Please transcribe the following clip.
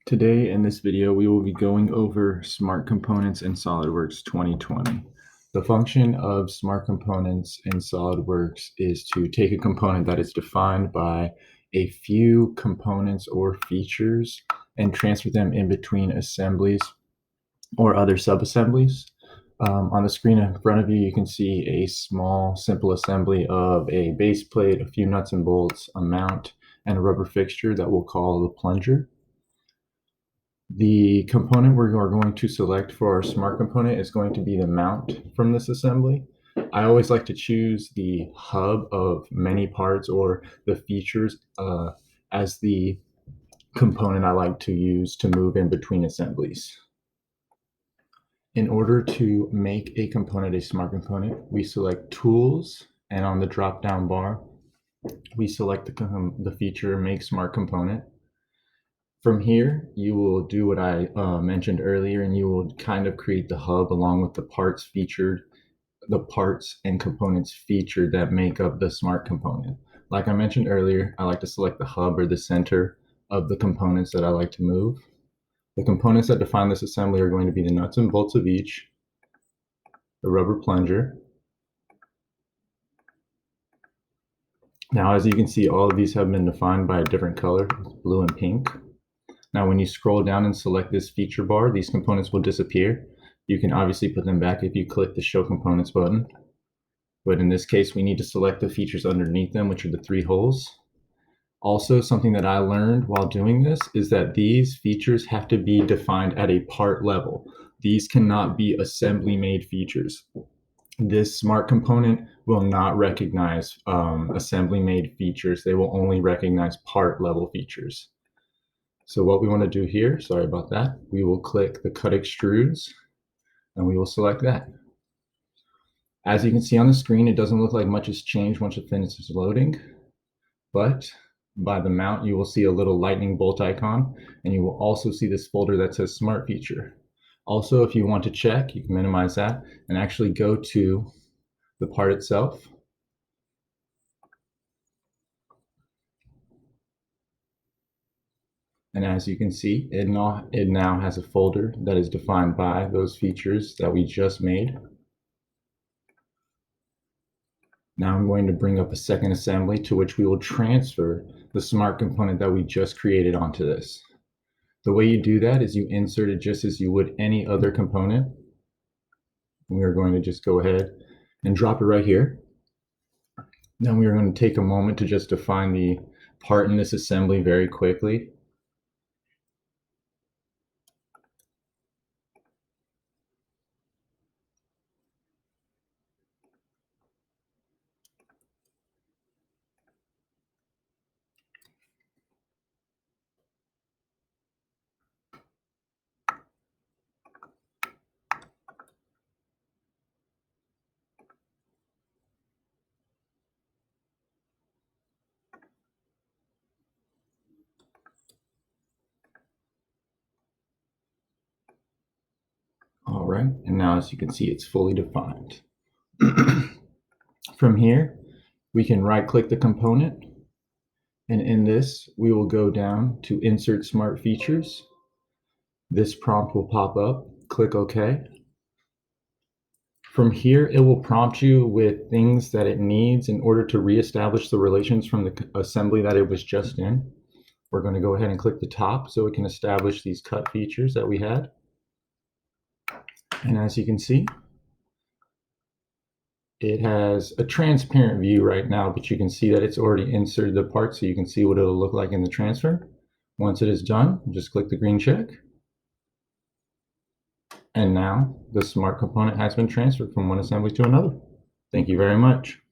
Today in this video, we will be going over Smart Components in SOLIDWORKS 2020. The function of Smart Components in SOLIDWORKS is to take a component that is defined by a few components or features and transfer them in between assemblies or other subassemblies. On the screen in front of you, you can see a small, simple assembly of a base plate, a few nuts and bolts, a mount, and a rubber fixture that we'll call the plunger. The component we're going to select for our smart component is going to be the mount from this assembly. I always like to choose the hub of many parts or the features as the component I like to use to move in between assemblies. In order to make a component a smart component, we select Tools, and on the drop-down bar, we select the feature Make Smart Component. From here, you will do what I mentioned earlier, and you will kind of create the hub along with the parts and components featured that make up the smart component. Like I mentioned earlier, I like to select the hub or the center of the components that I like to move. The components that define this assembly are going to be the nuts and bolts of each, the rubber plunger. Now, as you can see, all of these have been defined by a different color, blue and pink. Now, when you scroll down and select this feature bar, these components will disappear. You can obviously put them back if you click the Show Components button. But in this case, we need to select the features underneath them, which are the 3 holes. Also, something that I learned while doing this is that these features have to be defined at a part level. These cannot be assembly-made features. This smart component will not recognize assembly-made features. They will only recognize part-level features. So what we want to do here, sorry about that, we will click the Cut Extrudes, and we will select that. As you can see on the screen, it doesn't look like much has changed once it finishes loading, but by the mount, you will see a little lightning bolt icon, and you will also see this folder that says Smart Feature. Also, if you want to check, you can minimize that and actually go to the part itself. And as you can see, it now has a folder that is defined by those features that we just made. Now I'm going to bring up a second assembly to which we will transfer the smart component that we just created onto this. The way you do that is you insert it just as you would any other component. We are going to just go ahead and drop it right here. Then we are going to take a moment to just define the part in this assembly very quickly. All right, and now as you can see, it's fully defined. From here, we can right-click the component, and in this, we will go down to Insert Smart Features. This prompt will pop up. Click OK. From here, it will prompt you with things that it needs in order to reestablish the relations from the assembly that it was just in. We're going to go ahead and click the top so it can establish these cut features that we had. And as you can see, it has a transparent view right now, but you can see that it's already inserted the part, so you can see what it'll look like in the transfer. Once it is done, just click the green check. And now the smart component has been transferred from one assembly to another. Thank you very much.